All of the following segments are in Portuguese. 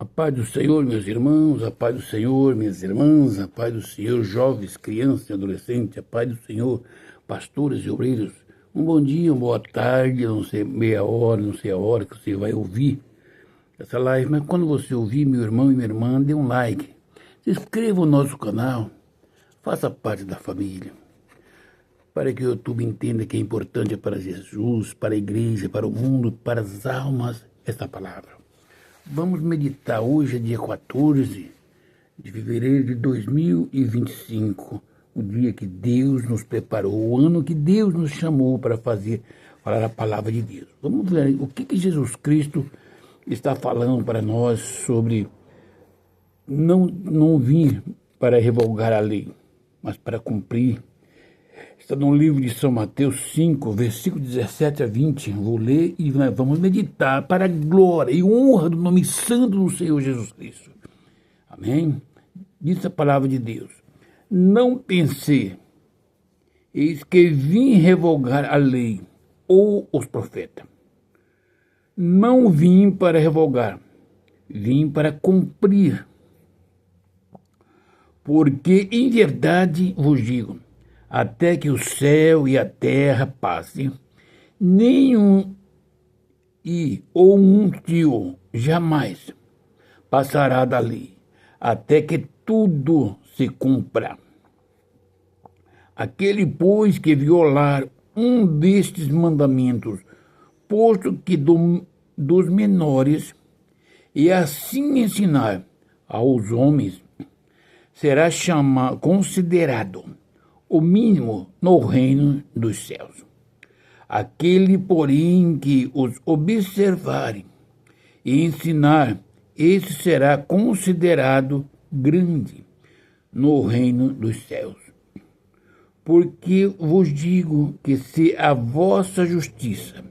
A paz do Senhor, meus irmãos, a paz do Senhor, minhas irmãs, a paz do Senhor, jovens, crianças e adolescentes, a paz do Senhor, pastores e obreiros. Um bom dia, uma boa tarde, não sei, meia hora, não sei a hora que você vai ouvir essa live, mas quando você ouvir, meu irmão e minha irmã, dê um like, se inscreva no nosso canal, faça parte da família, para que o YouTube entenda que é importante para Jesus, para a igreja, para o mundo, para as almas, esta palavra. Vamos meditar hoje, é dia 14 de fevereiro de 2025, o dia que Deus nos preparou, o ano que Deus nos chamou para falar a palavra de Deus. Vamos ver o que Jesus Cristo está falando para nós sobre não vir para revogar a lei, mas para cumprir. Está no livro de São Mateus 5, versículo 17 a 20. Vou ler e vamos meditar para a glória e honra do nome santo do Senhor Jesus Cristo. Amém? Diz a palavra de Deus. Não pensei, eis que vim revogar a lei ou os profetas. Não vim para revogar, vim para cumprir. Porque em verdade vos digo, até que o céu e a terra passem, nenhum ou um tio jamais passará da lei, até que tudo se cumpra. Aquele, pois, que violar um destes mandamentos, posto que dos menores, e assim ensinar aos homens, será considerado o mínimo no reino dos céus. Aquele, porém, que os observarem e ensinar, esse será considerado grande no reino dos céus. Porque vos digo que se a vossa justiça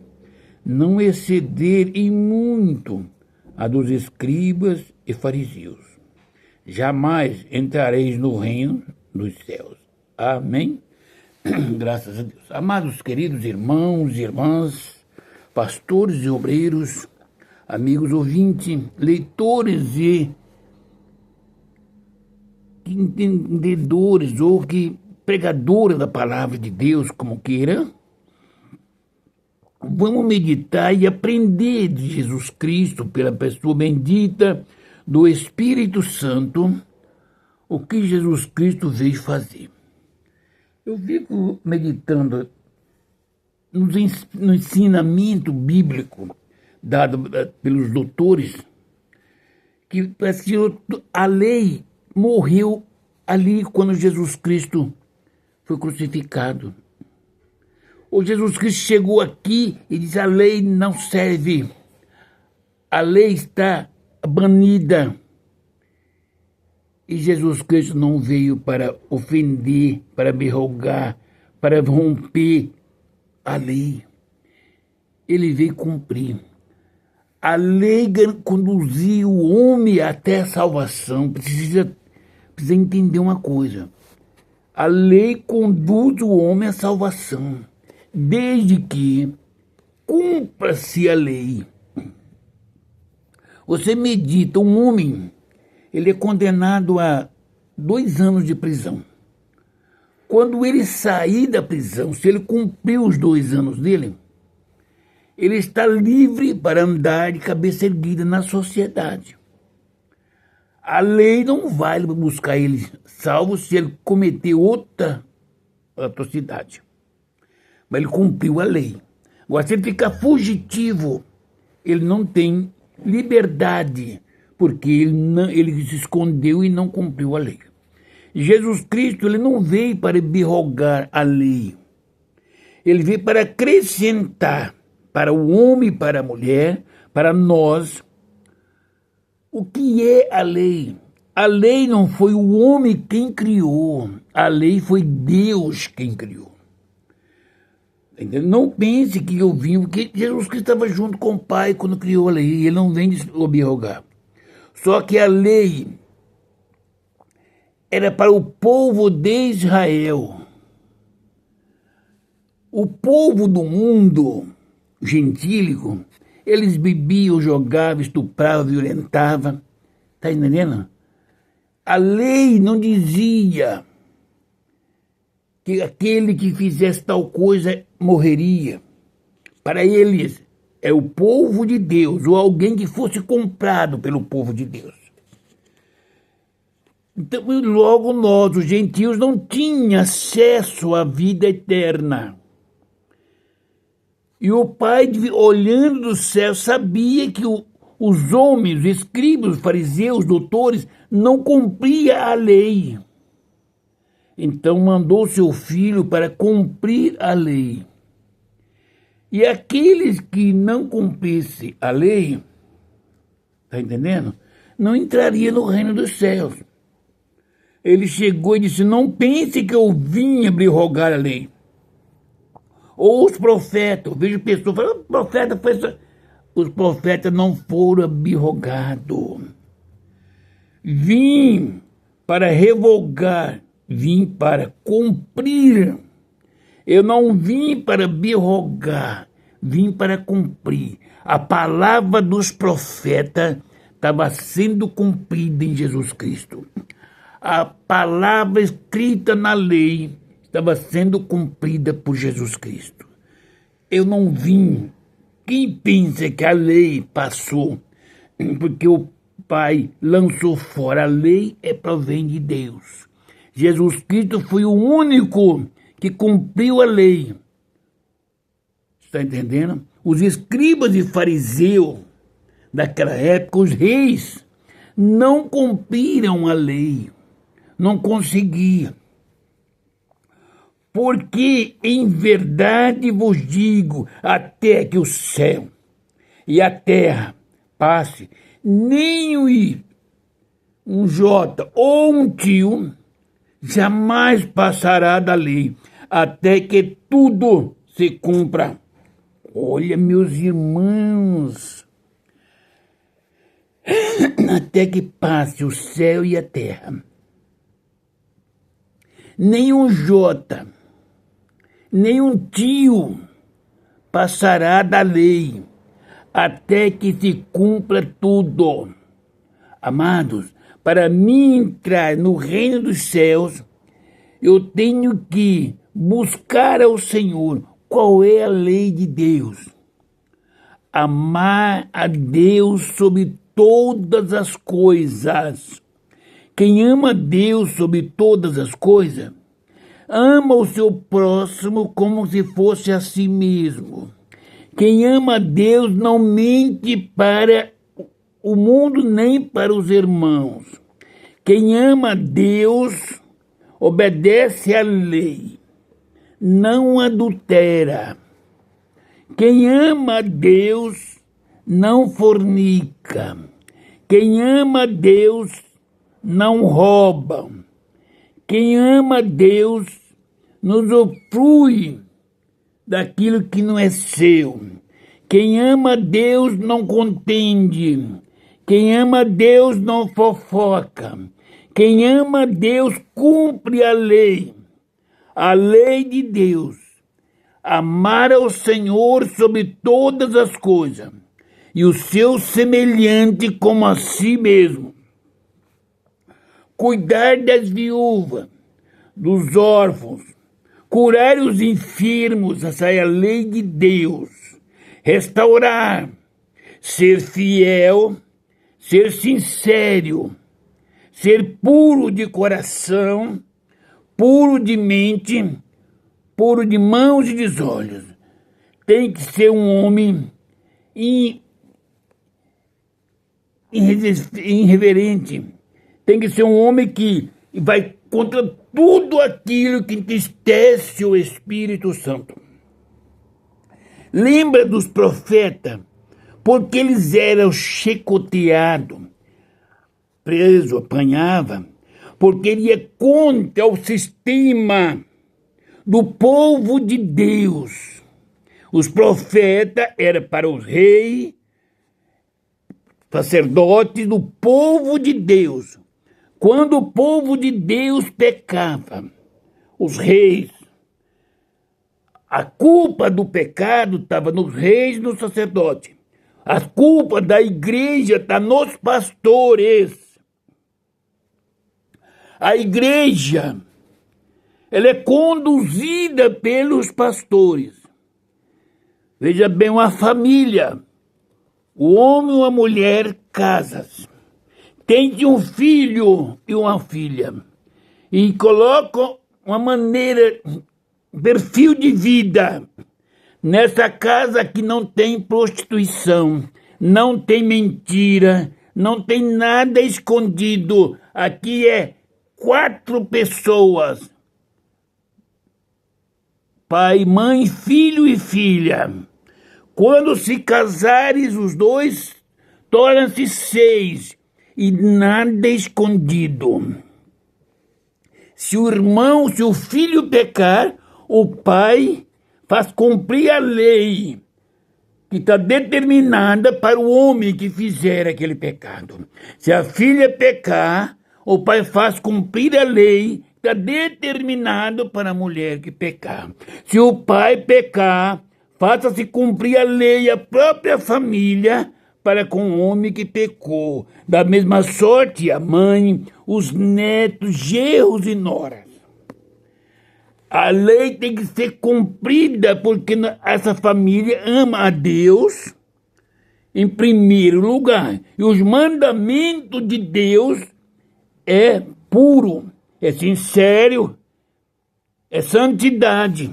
não exceder em muito a dos escribas e fariseus, jamais entrareis no reino dos céus. Amém? Graças a Deus. Amados queridos irmãos e irmãs, pastores e obreiros, amigos ouvintes, leitores e entendedores ou que pregadores da palavra de Deus, como queira, vamos meditar e aprender de Jesus Cristo, pela pessoa bendita do Espírito Santo, o que Jesus Cristo veio fazer. Eu fico meditando no ensinamento bíblico dado pelos doutores, que parece que a lei morreu ali quando Jesus Cristo foi crucificado. Ou Jesus Cristo chegou aqui e disse: a lei não serve, a lei está banida. E Jesus Cristo não veio para ofender, para derrogar, para romper a lei. Ele veio cumprir. A lei conduziu o homem até a salvação. Precisa entender uma coisa. A lei conduz o homem à salvação, desde que cumpra-se a lei. Você medita, um homem, ele é condenado a 2 anos de prisão. Quando ele sair da prisão, se ele cumprir os 2 anos dele, ele está livre para andar de cabeça erguida na sociedade. A lei não vai buscar ele salvo se ele cometer outra atrocidade. Mas ele cumpriu a lei. Agora, se ele ficar fugitivo, ele não tem liberdade, porque ele se escondeu e não cumpriu a lei. Jesus Cristo, ele não veio para derrogar a lei. Ele veio para acrescentar para o homem e para a mulher, para nós, o que é a lei. A lei não foi o homem quem criou, a lei foi Deus quem criou. Não pense que eu vim, porque Jesus Cristo estava junto com o Pai quando criou a lei, e ele não vem derrogar. Só que a lei era para o povo de Israel. O povo do mundo gentílico, eles bebiam, jogavam, estupravam, violentavam. Está entendendo? A lei não dizia que aquele que fizesse tal coisa morreria. Para eles, é o povo de Deus, ou alguém que fosse comprado pelo povo de Deus. Então, logo nós, os gentios, não tínhamos acesso à vida eterna. E o Pai, olhando do céu, sabia que os homens, os escribas, os fariseus, os doutores, não cumpriam a lei. Então mandou seu filho para cumprir a lei. E aqueles que não cumprissem a lei, está entendendo? Não entrariam no reino dos céus. Ele chegou e disse, não pense que eu vim abrogar a lei. Ou os profetas, eu vejo pessoas falando, os profetas não foram abrogados. Vim para revogar, vim para cumprir. Eu não vim para abrogar, vim para cumprir. A palavra dos profetas estava sendo cumprida em Jesus Cristo. A palavra escrita na lei estava sendo cumprida por Jesus Cristo. Eu não vim. Quem pensa que a lei passou porque o Pai lançou fora a lei provém de Deus. Jesus Cristo foi o único que cumpriu a lei. Está entendendo? Os escribas e fariseus daquela época, os reis, não cumpriram a lei. Não conseguiam. Porque em verdade vos digo, até que o céu e a terra passe, nem um jota ou um tio jamais passará da lei, até que tudo se cumpra. Olha, meus irmãos, até que passe o céu e a terra, nem um jota, nem um tio passará da lei, até que se cumpra tudo. Amados, para mim entrar no reino dos céus, eu tenho que buscar ao Senhor. Qual é a lei de Deus? Amar a Deus sobre todas as coisas. Quem ama Deus sobre todas as coisas, ama o seu próximo como se fosse a si mesmo. Quem ama Deus não mente para o mundo nem para os irmãos. Quem ama Deus obedece à lei, não adultera. Quem ama Deus não fornica. Quem ama Deus não rouba. Quem ama Deus não usufrui daquilo que não é seu. Quem ama Deus não contende. Quem ama Deus não fofoca. Quem ama Deus cumpre a lei de Deus. Amar ao Senhor sobre todas as coisas e o seu semelhante como a si mesmo. Cuidar das viúvas, dos órfãos, curar os enfermos, essa é a lei de Deus. Restaurar, ser fiel, ser sincero, ser puro de coração, puro de mente, puro de mãos e de olhos. Tem que ser um homem irreverente. Tem que ser um homem que vai contra tudo aquilo que entristece o Espírito Santo. Lembra dos profetas? Porque eles eram chicoteados, presos, apanhavam, porque ele ia contra o sistema do povo de Deus. Os profetas eram para os reis, sacerdotes do povo de Deus. Quando o povo de Deus pecava, os reis, a culpa do pecado estava nos reis e nos sacerdotes. A culpa da igreja está nos pastores. A igreja, ela é conduzida pelos pastores. Veja bem, uma família, o homem e uma mulher casam-se, tem um filho e uma filha, e colocam uma maneira, perfil de vida. Nessa casa que não tem prostituição, não tem mentira, não tem nada escondido. Aqui é 4 pessoas. Pai, mãe, filho e filha. Quando se casares os dois, tornam-se 6 e nada escondido. Se o filho pecar, o pai faz cumprir a lei que está determinada para o homem que fizer aquele pecado. Se a filha pecar, o pai faz cumprir a lei que está determinada para a mulher que pecar. Se o pai pecar, faça-se cumprir a lei, a própria família, para com o homem que pecou. Da mesma sorte, a mãe, os netos, genros e noras. A lei tem que ser cumprida porque essa família ama a Deus em primeiro lugar. E os mandamentos de Deus é puro, é sincero, é santidade.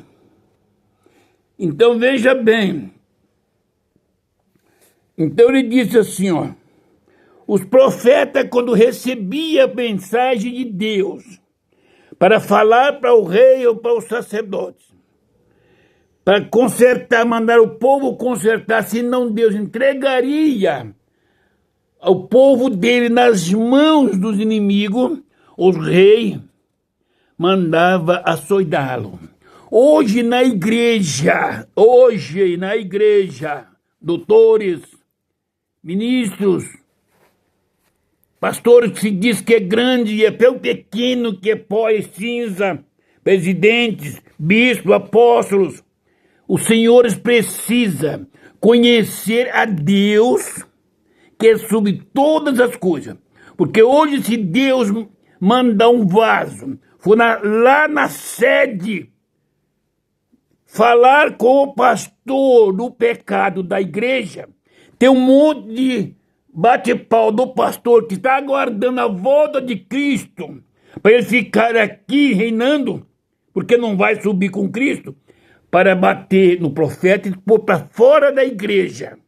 Então veja bem. Então ele disse assim, ó, os profetas quando recebiam a mensagem de Deus, para falar para o rei ou para os sacerdotes, para consertar, mandar o povo consertar, senão Deus entregaria o povo dele nas mãos dos inimigos, o rei mandava açoitá-lo. Hoje na igreja, doutores, ministros, pastores que se diz que é grande e é tão pequeno que é pó e cinza, presidentes, bispos, apóstolos, os senhores precisam conhecer a Deus, que é sobre todas as coisas. Porque hoje, se Deus mandar um vaso, for lá na sede, falar com o pastor do pecado da igreja, tem um monte de bate-pau do pastor que está aguardando a volta de Cristo para ele ficar aqui reinando, porque não vai subir com Cristo, para bater no profeta e pôr para fora da igreja.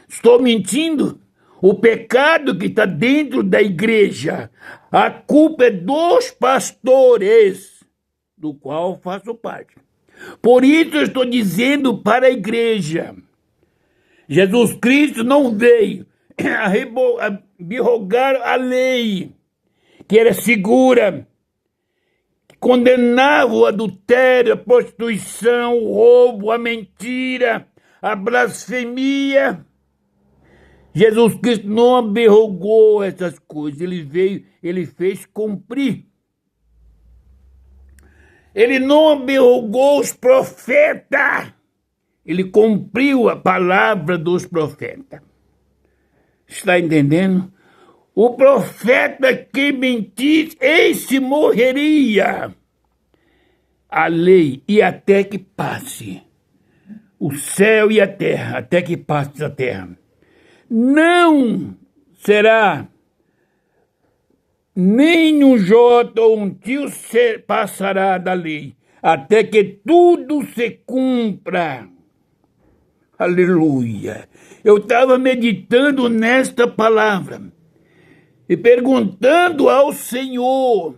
Estou mentindo? O pecado que está dentro da igreja, a culpa é dos pastores, do qual faço parte. Por isso eu estou dizendo para a igreja, Jesus Cristo não veio a abrogar a lei, que era segura, que condenava o adultério, a prostituição, o roubo, a mentira, a blasfemia. Jesus Cristo não abrogou essas coisas, ele fez cumprir. Ele não abrogou os profetas. Ele cumpriu a palavra dos profetas. Está entendendo? O profeta que mentisse, esse morreria. A lei, e até que passe o céu e a terra, até que passe a terra. Não será nem um jota ou um tio passará da lei, até que tudo se cumpra. Aleluia. Eu estava meditando nesta palavra e perguntando ao Senhor,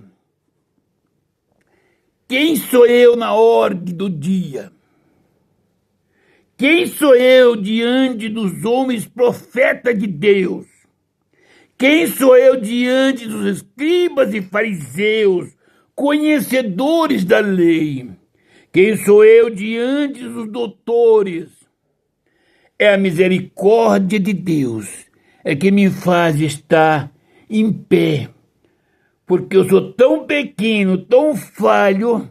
quem sou eu na ordem do dia? Quem sou eu diante dos homens profetas de Deus? Quem sou eu diante dos escribas e fariseus, conhecedores da lei? Quem sou eu diante dos doutores? É a misericórdia de Deus que me faz estar em pé, porque eu sou tão pequeno, tão falho.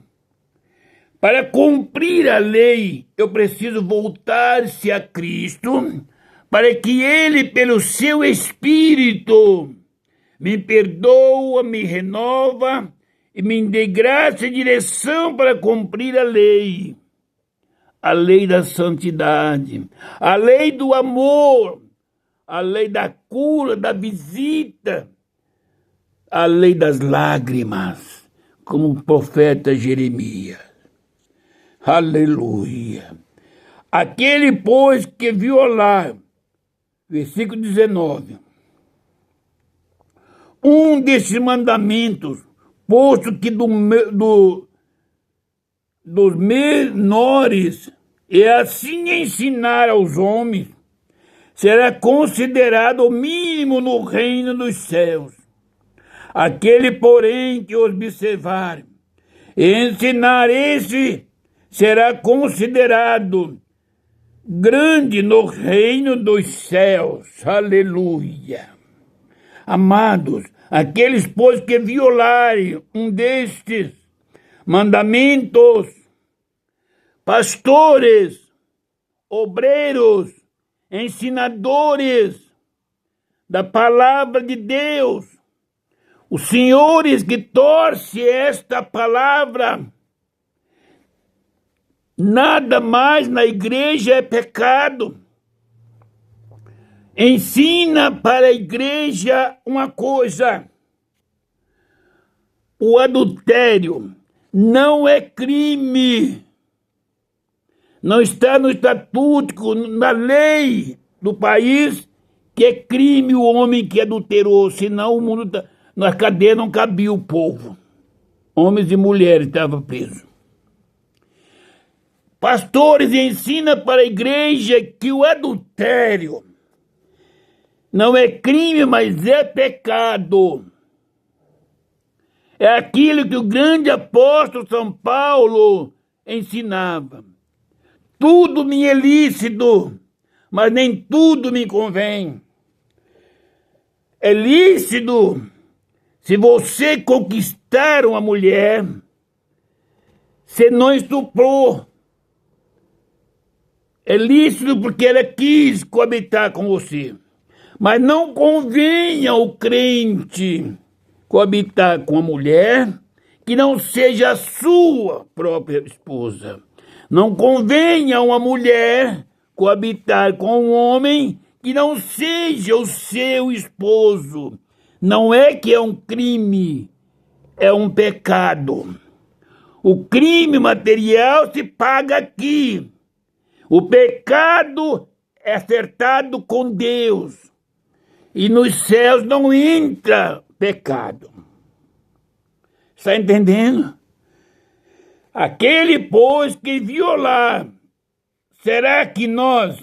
Para cumprir a lei, eu preciso voltar-se a Cristo, para que Ele, pelo seu Espírito, me perdoa, me renova e me dê graça e direção para cumprir a lei da santidade, a lei do amor, a lei da cura, da visita, a lei das lágrimas, como o profeta Jeremias. Aleluia. Aquele, pois, que violar, versículo 19, um desses mandamentos, posto que dos menores, e assim ensinar aos homens, será considerado o mínimo no reino dos céus. Aquele, porém, que observar e ensinar esse, será considerado grande no reino dos céus. Aleluia. Amados, aqueles, pois, que violarem um destes mandamentos, pastores, obreiros, ensinadores da palavra de Deus, os senhores que torcem esta palavra, nada mais na igreja é pecado. Ensina para a igreja uma coisa: o adultério não é crime. Não está no estatuto, na lei do país, que é crime o homem que adulterou, senão o mundo, na cadeia não cabia o povo. Homens e mulheres estavam presos. Pastores ensinam para a igreja que o adultério não é crime, mas é pecado. É aquilo que o grande apóstolo São Paulo ensinava. Tudo me é lícito, mas nem tudo me convém. É lícito se você conquistar uma mulher, você não estuprou. É lícito porque ela quis coabitar com você. Mas não convém ao crente coabitar com a mulher que não seja a sua própria esposa. Não convém a uma mulher coabitar com um homem que não seja o seu esposo. Não é que é um crime, é um pecado. O crime material se paga aqui. O pecado é acertado com Deus. E nos céus não entra pecado. Está entendendo? Aquele, pois, que violar, será que nós,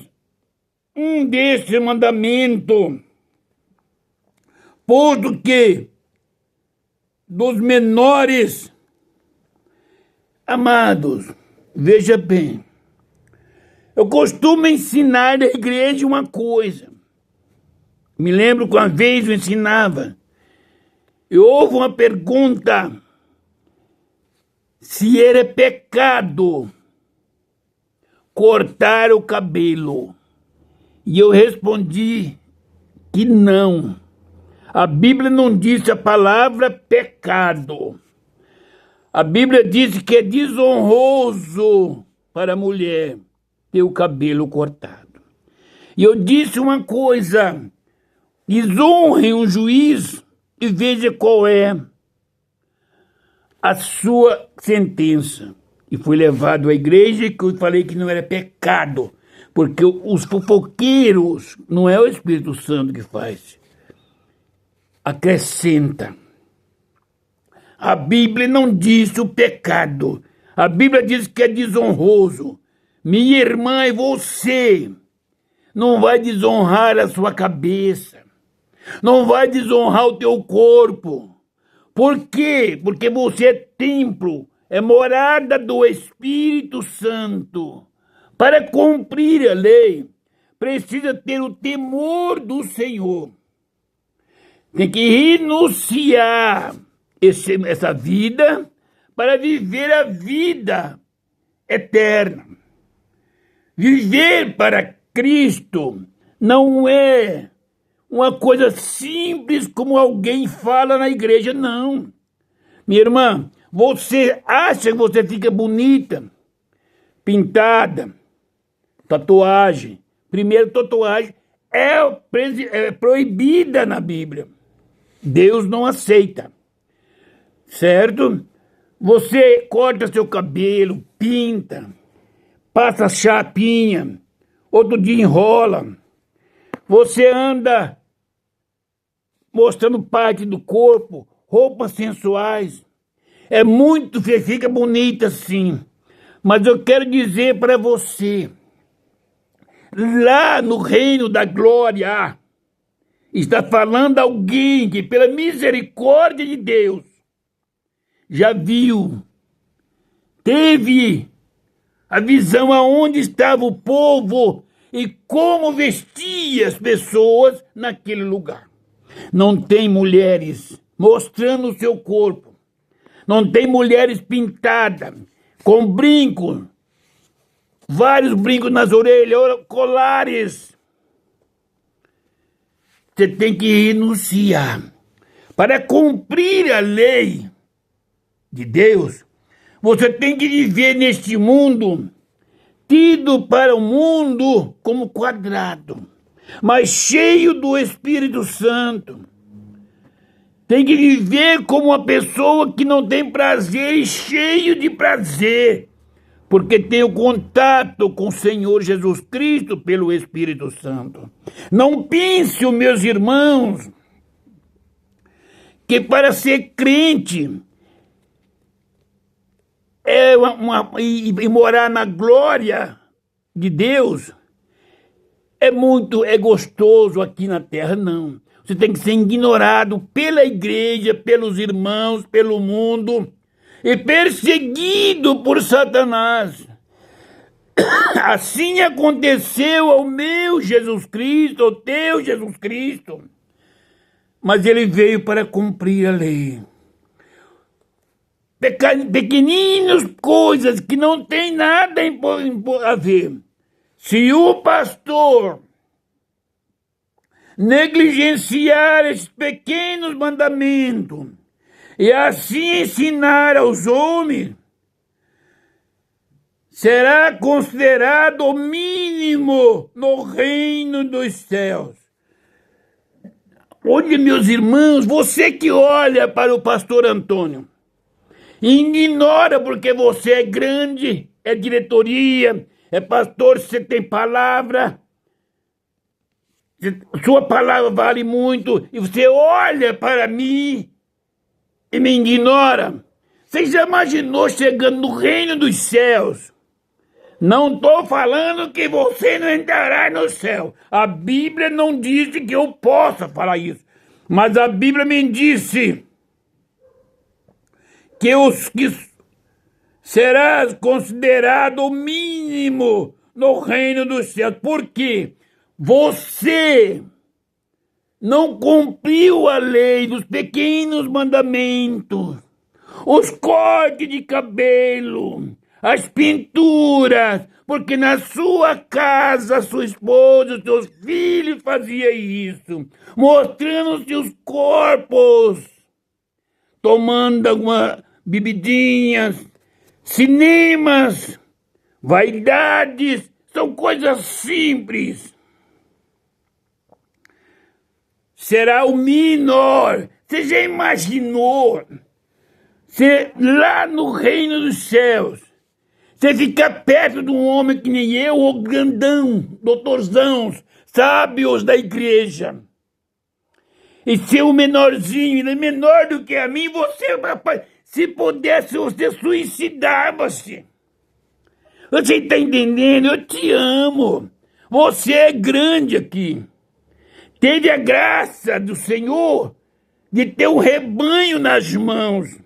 um desses mandamentos, posto que dos menores, amados, veja bem, eu costumo ensinar na igreja uma coisa. Me lembro que uma vez eu ensinava, e houve uma pergunta se era pecado cortar o cabelo. E eu respondi que não. A Bíblia não disse a palavra pecado. A Bíblia diz que é desonroso para a mulher ter o cabelo cortado. E eu disse uma coisa: desonre um juiz e veja qual é a sua sentença. E fui levado à igreja que eu falei que não era pecado, porque os fofoqueiros, não é o Espírito Santo que faz, acrescenta. A Bíblia não diz o pecado. A Bíblia diz que é desonroso. Minha irmã, e você não vai desonhar a sua cabeça. Não vai desonrar o teu corpo. Por quê? Porque você é templo, é morada do Espírito Santo. Para cumprir a lei, precisa ter o temor do Senhor. Tem que renunciar essa vida para viver a vida eterna. Viver para Cristo não é uma coisa simples como alguém fala na igreja, não. Minha irmã, você acha que você fica bonita, pintada, tatuagem. Primeiro, tatuagem é proibida na Bíblia. Deus não aceita, certo? Você corta seu cabelo, pinta, passa chapinha, outro dia enrola. Você anda mostrando parte do corpo, roupas sensuais. É muito, fica bonita sim. Mas eu quero dizer para você, lá no reino da glória, está falando alguém que, pela misericórdia de Deus, já viu, teve a visão aonde estava o povo e como vestia as pessoas naquele lugar. Não tem mulheres mostrando o seu corpo. Não tem mulheres pintadas, com brincos, vários brincos nas orelhas, colares. Você tem que renunciar. Para cumprir a lei de Deus, você tem que viver neste mundo, tido para o mundo como quadrado, mas cheio do Espírito Santo. Tem que viver como uma pessoa que não tem prazer e cheio de prazer, porque tem o contato com o Senhor Jesus Cristo pelo Espírito Santo. Não pense, meus irmãos, que para ser crente e morar na glória de Deus é gostoso aqui na terra, não. Você tem que ser ignorado pela igreja, pelos irmãos, pelo mundo e perseguido por Satanás. Assim aconteceu ao meu Jesus Cristo, ao teu Jesus Cristo. Mas ele veio para cumprir a lei. Pequeninas coisas que não tem nada a ver. Se o pastor negligenciar esses pequenos mandamentos e assim ensinar aos homens, será considerado o mínimo no reino dos céus. Olha, meus irmãos, você que olha para o pastor Antônio, ignora porque você é grande, é diretoria, é pastor, você tem palavra, sua palavra vale muito, e você olha para mim e me ignora. Você já imaginou chegando no reino dos céus? Não estou falando que você não entrará no céu. A Bíblia não disse que eu possa falar isso. Mas a Bíblia me disse que serás considerado o mínimo no reino dos céus. Por quê? Você não cumpriu a lei dos pequenos mandamentos, os cortes de cabelo, as pinturas, porque na sua casa, sua esposa, os seus filhos faziam isso, mostrando seus corpos, tomando algumas bebidinhas, cinemas, vaidades, são coisas simples. Será o menor. Você já imaginou? Lá no reino dos céus, você ficar perto de um homem que nem eu, ou grandão, doutorzão, sábios da igreja, e ser o menorzinho, ele é menor do que a mim, você, rapaz, se pudesse, você suicidava-se. Você está entendendo? Eu te amo. Você é grande aqui. Teve a graça do Senhor de ter um rebanho nas mãos,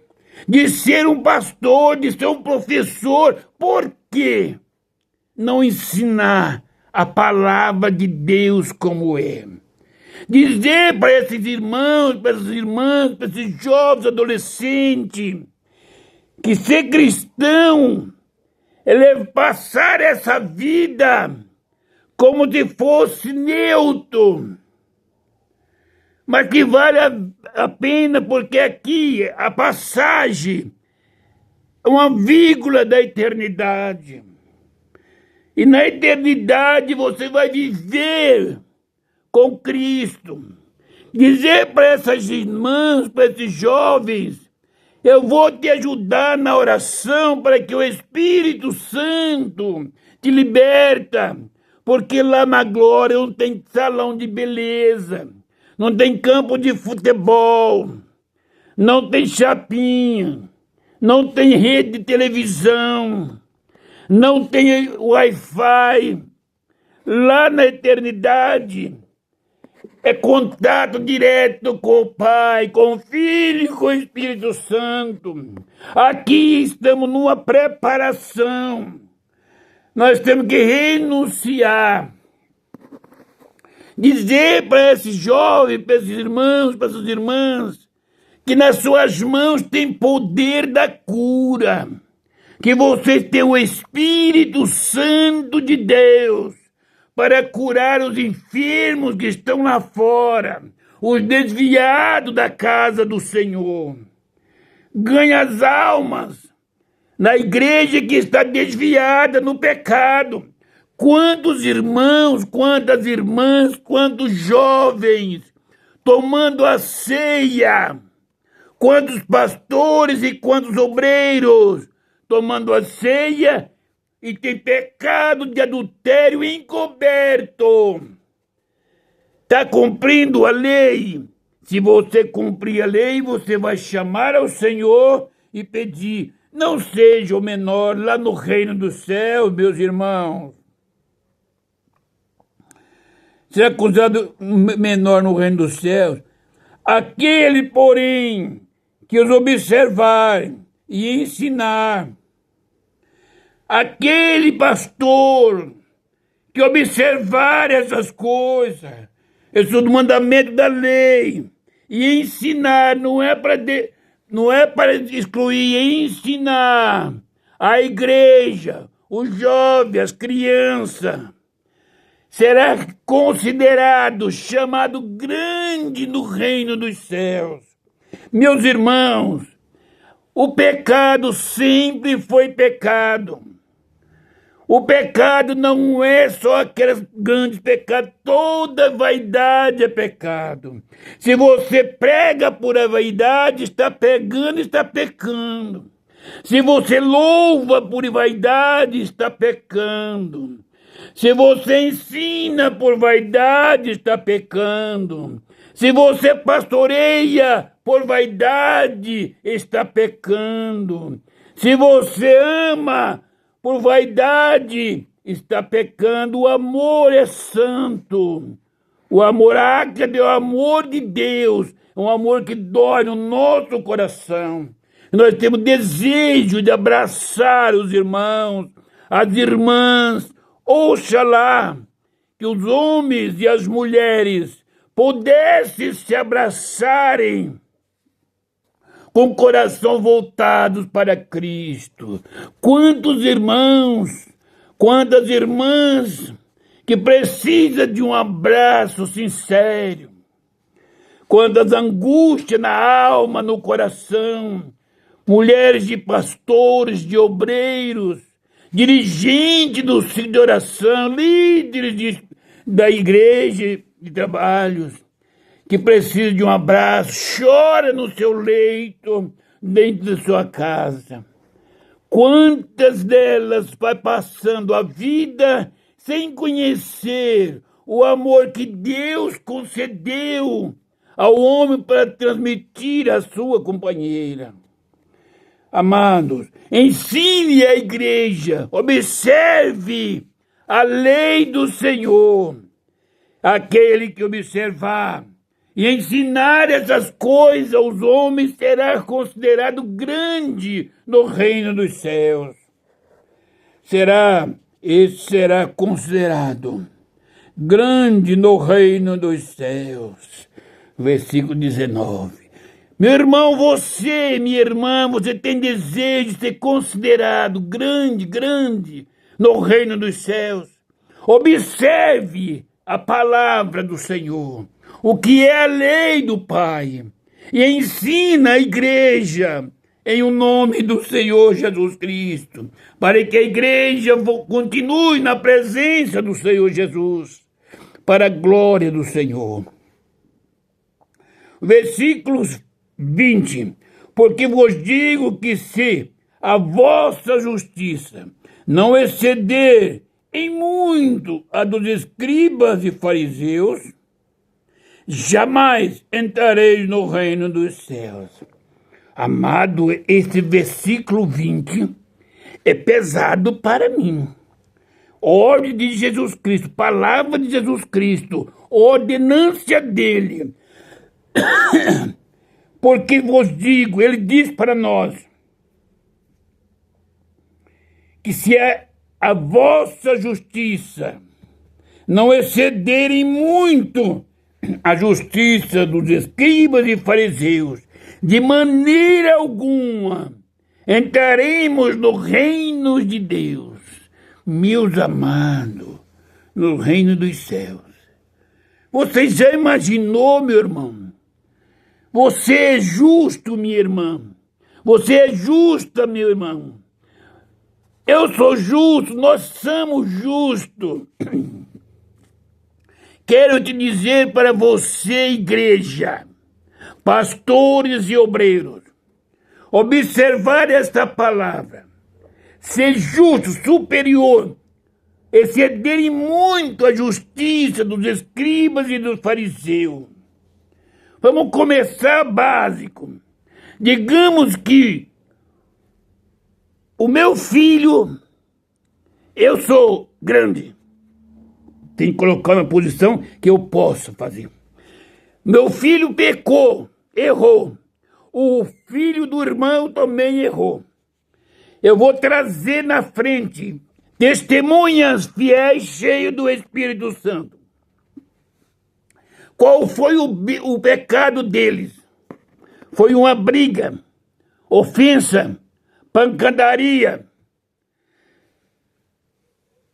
de ser um pastor, de ser um professor. Por quê não ensinar a palavra de Deus como é? Dizer para esses irmãos, para essas irmãs, para esses jovens, adolescentes, que ser cristão é passar essa vida como se fosse neutro. mas que vale a pena porque aqui a passagem é uma vírgula da eternidade. E na eternidade você vai viver com Cristo. Dizer para essas irmãs, para esses jovens, eu vou te ajudar na oração para que o Espírito Santo te liberta, porque lá na glória não tem salão de beleza, não tem campo de futebol, não tem chapinha, não tem rede de televisão, não tem Wi-Fi. Lá na eternidade é contato direto com o Pai, com o Filho e com o Espírito Santo. Aqui estamos numa preparação. Nós temos que renunciar. Dizer para esses jovens, para esses irmãos, para essas irmãs, que nas suas mãos tem poder da cura. Que vocês têm o Espírito Santo de Deus para curar os enfermos que estão lá fora, os desviados da casa do Senhor. Ganha as almas na igreja que está desviada no pecado. Quantos irmãos, quantas irmãs, quantos jovens tomando a ceia, quantos pastores e quantos obreiros tomando a ceia e tem pecado de adultério encoberto. Está cumprindo a lei. Se você cumprir a lei, você vai chamar ao Senhor e pedir. Não seja o menor lá no reino dos céus, meus irmãos. Será considerado menor no reino dos céus aquele, porém, que os observar e ensinar. Aquele pastor que observar essas coisas, esses são os mandamentos da lei, e ensinar, não é para excluir, é ensinar a igreja, os jovens, as crianças, será considerado, chamado grande no reino dos céus. Meus irmãos, o pecado sempre foi pecado. O pecado não é só aqueles grandes pecados, toda vaidade é pecado. Se você prega por a vaidade, está pegando, está pecando. Se você louva por vaidade, está pecando. Se você ensina por vaidade, está pecando. Se você pastoreia por vaidade, está pecando. Se você ama por vaidade, está pecando. O amor é santo. O amor ágape é o amor de Deus. É um amor que dói no nosso coração. Nós temos desejo de abraçar os irmãos, as irmãs. Oxalá que os homens e as mulheres pudessem se abraçarem com o coração voltados para Cristo. Quantos irmãos, quantas irmãs que precisam de um abraço sincero, quantas angústias na alma, no coração, mulheres de pastores, de obreiros, dirigentes do ciclo de oração, líderes da igreja de trabalhos, que precisa de um abraço, chora no seu leito, dentro da sua casa. Quantas delas vai passando a vida sem conhecer o amor que Deus concedeu ao homem para transmitir à sua companheira. Amados, ensine a igreja, observe a lei do Senhor. Aquele que observar e ensinar essas coisas aos homens será considerado grande no reino dos céus. Esse será considerado grande no reino dos céus. Versículo 19. Meu irmão, você, minha irmã, você tem desejo de ser considerado grande no reino dos céus. Observe a palavra do Senhor. o que é a lei do Pai, e ensina a igreja em o nome do Senhor Jesus Cristo, para que a igreja continue na presença do Senhor Jesus, para a glória do Senhor. Versículos 20. Porque vos digo que se a vossa justiça não exceder em muito a dos escribas e fariseus, jamais entrareis no reino dos céus. Amado, esse versículo 20 é pesado para mim. Ordem de Jesus Cristo, palavra de Jesus Cristo, ordenância dele. Porque vos digo, ele diz para nós, que se a vossa justiça não excederem muito a justiça dos escribas e fariseus, de maneira alguma entraremos no reino de Deus, meus amados, no reino dos céus. Você já imaginou, meu irmão? Você é justo, minha irmã. Você é justa, meu irmão. Eu sou justo, nós somos justos. Quero te dizer para você, igreja, pastores e obreiros, observar esta palavra, ser justo, superior, excederem muito a justiça dos escribas e dos fariseus. Vamos começar básico. Digamos que o meu filho, eu sou grande, tem que colocar na posição que eu posso fazer. Meu filho pecou, errou. O filho do irmão também errou. Eu vou trazer na frente testemunhas fiéis cheios do Espírito Santo. Qual foi o pecado deles? Foi uma briga, ofensa, pancadaria,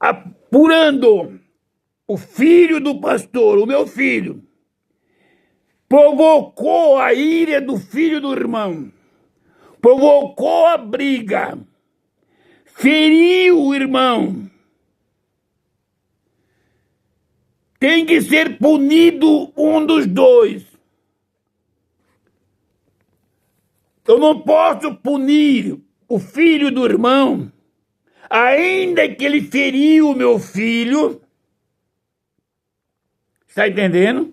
apurando o filho do pastor, o meu filho, provocou a ira do filho do irmão, provocou a briga, feriu o irmão. Tem que ser punido um dos dois. Eu não posso punir o filho do irmão, ainda que ele feriu o meu filho. Está entendendo?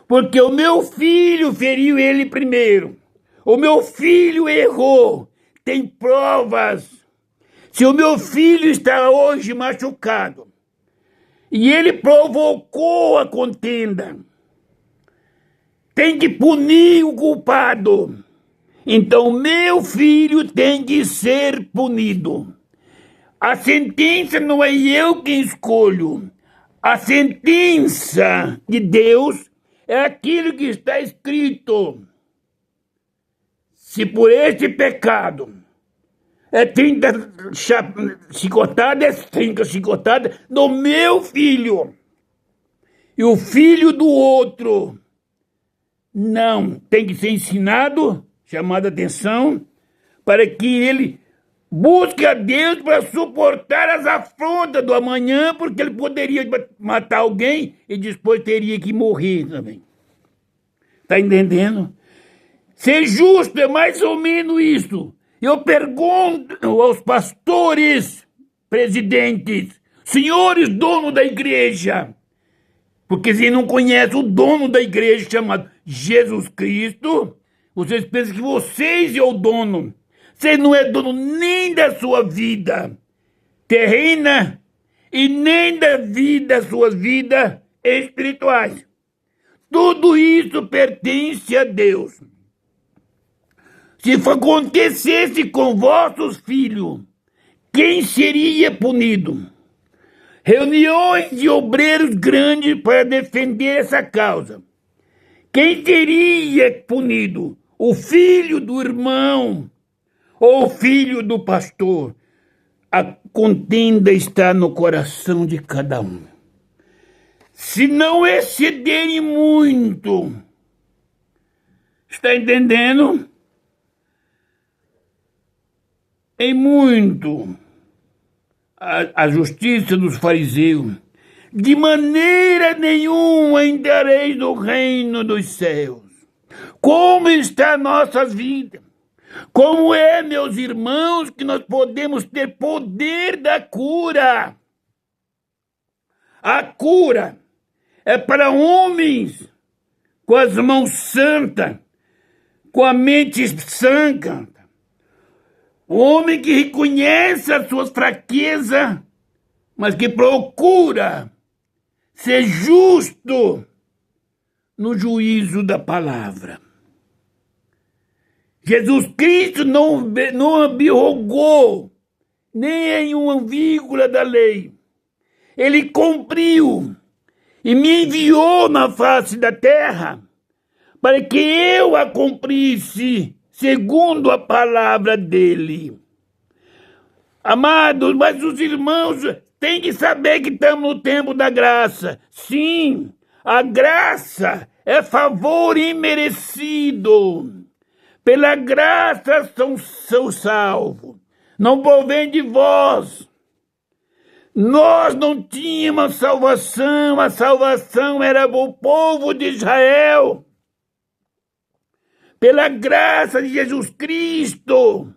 Porque o meu filho feriu ele primeiro. O meu filho errou. Tem provas. Se o meu filho está hoje machucado e ele provocou a contenda, tem que punir o culpado. Então, meu filho tem que ser punido. A sentença não é eu quem escolho. A sentença de Deus é aquilo que está escrito. Se por este pecado é 30 chicotadas, é 30 chicotadas no meu filho, e o filho do outro não tem que ser ensinado, chamada atenção, para que ele busque a Deus para suportar as afrontas do amanhã, porque ele poderia matar alguém e depois teria que morrer também. Está entendendo? Ser justo é mais ou menos isso. Eu pergunto aos pastores, presidentes, senhores donos da igreja, porque se não conhece o dono da igreja chamado Jesus Cristo, vocês pensam que vocês é o dono. Vocês não é dono nem da sua vida terrena e nem da vida, suas vidas espirituais. Tudo isso pertence a Deus. Se acontecesse com vossos filhos, quem seria punido? Reuniões de obreiros grandes para defender essa causa. Quem seria punido? O filho do irmão ou o filho do pastor? A contenda está no coração de cada um. se não excederem muito. Está entendendo? Em muito. A justiça dos fariseus. De maneira nenhuma entrareis no reino dos céus. Como está a nossa vida? Como é, meus irmãos, que nós podemos ter poder da cura? A cura é para homens com as mãos santas, com a mente santa. O homem que reconhece as suas fraquezas, mas que procura ser justo no juízo da palavra. Jesus Cristo não abrogou nem uma vírgula da lei. Ele cumpriu e me enviou na face da terra para que eu a cumprisse segundo a palavra dele. Amados, mas os irmãos têm que saber que estamos no tempo da graça. Sim, a graça é favor imerecido. Pela graça são salvos. Não provém de vós. Nós não tínhamos salvação. A salvação era para o povo de Israel. Pela graça de Jesus Cristo,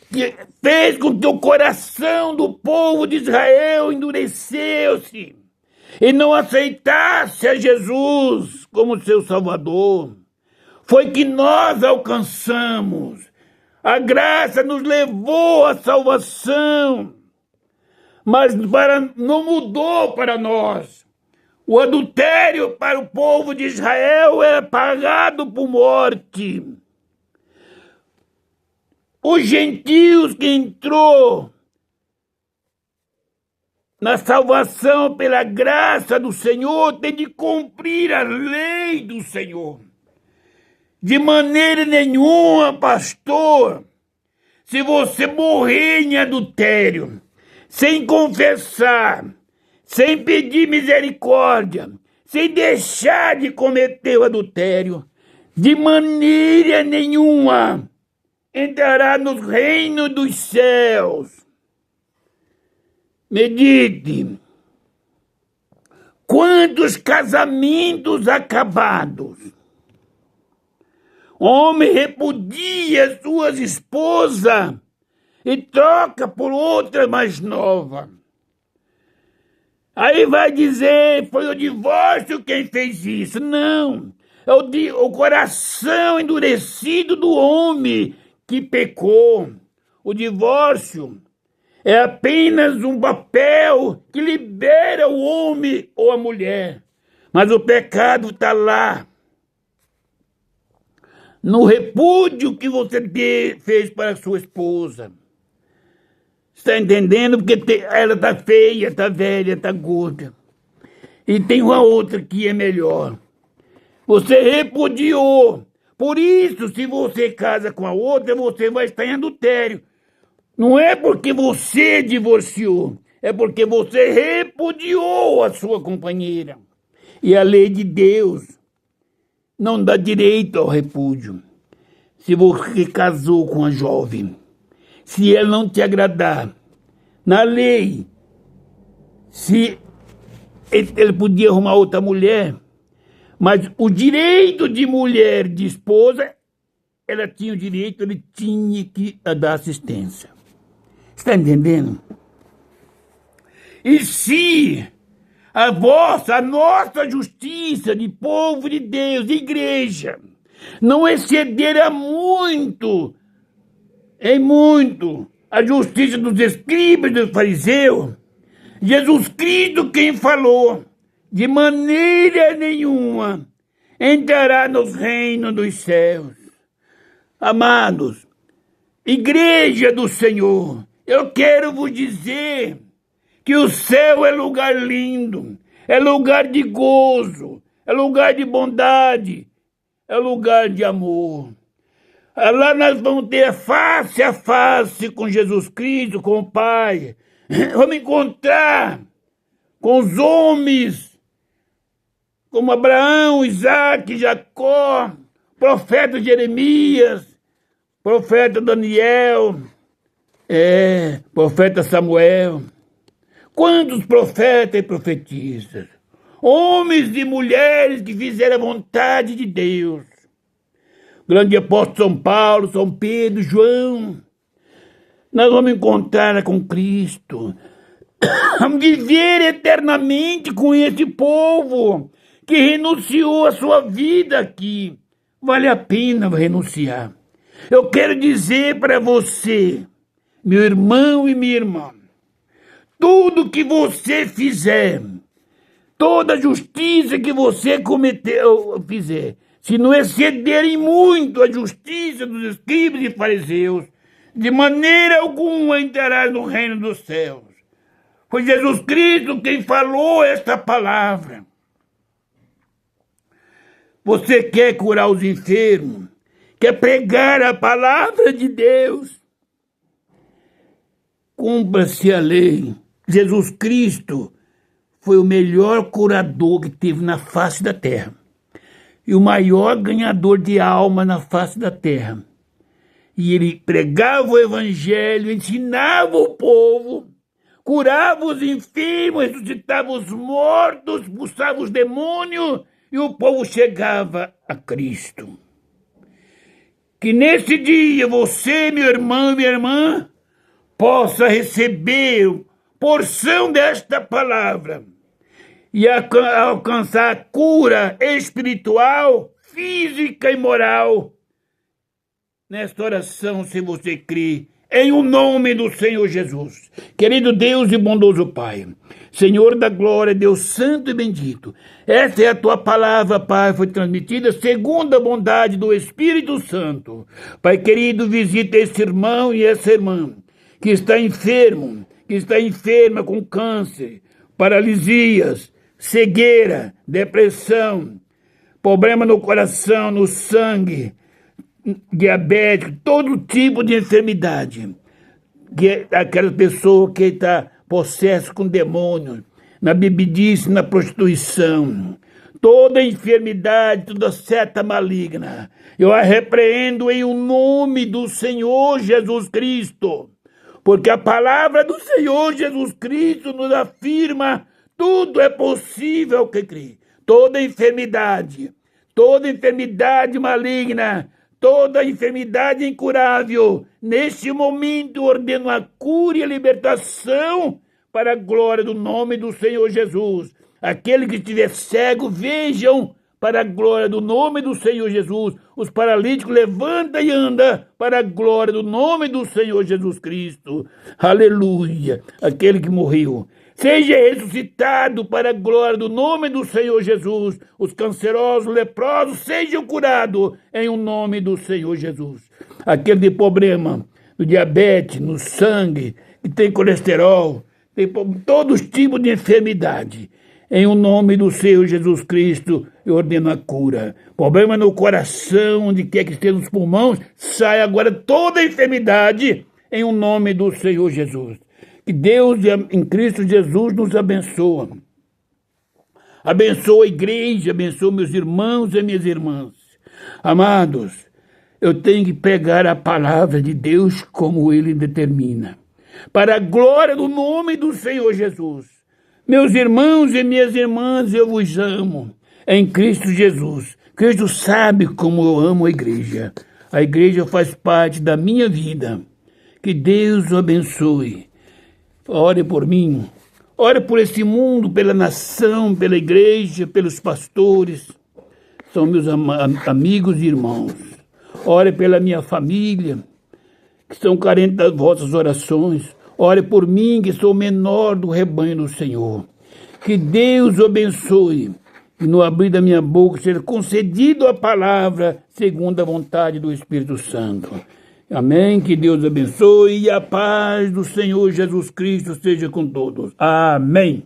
que fez com que o coração do povo de Israel endurecesse e não aceitasse a Jesus como seu Salvador. Foi que nós alcançamos. A graça nos levou à salvação, mas não mudou para nós. O adultério para o povo de Israel era pagado por morte. Os gentios que entrou na salvação pela graça do Senhor tem de cumprir a lei do Senhor. De maneira nenhuma, pastor, se você morrer em adultério, sem confessar, sem pedir misericórdia, sem deixar de cometer o adultério, de maneira nenhuma entrará no reino dos céus. Medite. Quantos casamentos acabados. Homem repudia suas esposas e troca por outra mais nova. Aí vai dizer, foi o divórcio quem fez isso. Não, é o coração endurecido do homem que pecou. O divórcio é apenas um papel que libera o homem ou a mulher. Mas o pecado está lá. No repúdio que você fez para a sua esposa. Está entendendo? Porque ela está feia, está velha, está gorda. E tem uma outra que é melhor. Você repudiou. Por isso, se você casa com a outra, você vai estar em adultério. Não é porque você divorciou. É porque você repudiou a sua companheira. E a lei de Deus não dá direito ao repúdio. Se você casou com a jovem, se ela não te agradar, na lei, se ele podia arrumar outra mulher, mas o direito de mulher, de esposa, ela tinha o direito, ele tinha que dar assistência. Está entendendo? E se a nossa justiça de povo de Deus, de igreja, não excederá muito, em muito, a justiça dos escribas e dos fariseus, Jesus Cristo quem falou, de maneira nenhuma entrará nos reinos dos céus. Amados, igreja do Senhor, eu quero vos dizer que o céu é lugar lindo, é lugar de gozo, é lugar de bondade, é lugar de amor. Lá nós vamos ter face a face com Jesus Cristo, com o Pai. Vamos encontrar com os homens como Abraão, Isaac, Jacó, profeta Jeremias, profeta Daniel, profeta Samuel. Quantos profetas e profetisas, homens e mulheres que fizeram a vontade de Deus. Grande apóstolo São Paulo, São Pedro, João. Nós vamos encontrar com Cristo. Vamos viver eternamente com esse povo que renunciou a sua vida aqui. Vale a pena renunciar. Eu quero dizer para você, meu irmão e minha irmã, tudo que você fizer, toda justiça que você fizer, se não excederem muito a justiça dos escribas e fariseus, de maneira alguma entrarás no reino dos céus. Foi Jesus Cristo quem falou esta palavra. Você quer curar os enfermos? Quer pregar a palavra de Deus? Cumpra-se a lei. Jesus Cristo foi o melhor curador que teve na face da terra. E o maior ganhador de alma na face da terra. E ele pregava o evangelho, ensinava o povo, curava os enfermos, ressuscitava os mortos, expulsava os demônios, e o povo chegava a Cristo. Que nesse dia você, meu irmão e minha irmã, possa receber porção desta palavra e alcançar a cura espiritual, física e moral. Nesta oração, se você crê, em o nome do Senhor Jesus. Querido Deus e bondoso Pai, Senhor da glória, Deus santo e bendito, essa é a tua palavra, Pai, foi transmitida segundo a bondade do Espírito Santo. Pai querido, visita esse irmão e essa irmã que está enfermo, que está enferma com câncer, paralisias, cegueira, depressão, problema no coração, no sangue, diabético, todo tipo de enfermidade. Aquela pessoa que está possessa com demônio, na bebidice, na prostituição, toda enfermidade, toda seta maligna, eu a repreendo em o nome do Senhor Jesus Cristo. Porque a palavra do Senhor Jesus Cristo nos afirma: tudo é possível ao que crê. Toda enfermidade maligna, toda enfermidade incurável, neste momento ordeno a cura e a libertação para a glória do nome do Senhor Jesus. Aquele que estiver cego, vejam para a glória do nome do Senhor Jesus. Os paralíticos levanta e anda para a glória do nome do Senhor Jesus Cristo. Aleluia. Aquele que morreu seja ressuscitado para a glória do nome do Senhor Jesus. Os cancerosos, leprosos, sejam curados em o nome do Senhor Jesus. Aquele de problema no diabetes, no sangue, que tem colesterol, tem todos os tipos de enfermidade. Em o nome do Senhor Jesus Cristo, eu ordeno a cura. Problema no coração, onde quer que esteja nos pulmões, sai agora toda a enfermidade, em o nome do Senhor Jesus. Que Deus em Cristo Jesus nos abençoa. Abençoa a igreja, abençoa meus irmãos e minhas irmãs. Amados, eu tenho que pegar a palavra de Deus como Ele determina. Para a glória do nome do Senhor Jesus. Meus irmãos e minhas irmãs, eu vos amo em Cristo Jesus. Cristo sabe como eu amo a igreja. A igreja faz parte da minha vida. Que Deus o abençoe. Ore por mim. Ore por esse mundo, pela nação, pela igreja, pelos pastores. São meus amigos e irmãos. Ore pela minha família, que são carentes das vossas orações. Ore por mim, que sou o menor do rebanho do Senhor. Que Deus o abençoe e no abrir da minha boca seja concedido a palavra segundo a vontade do Espírito Santo. Amém? Que Deus abençoe e a paz do Senhor Jesus Cristo seja com todos. Amém.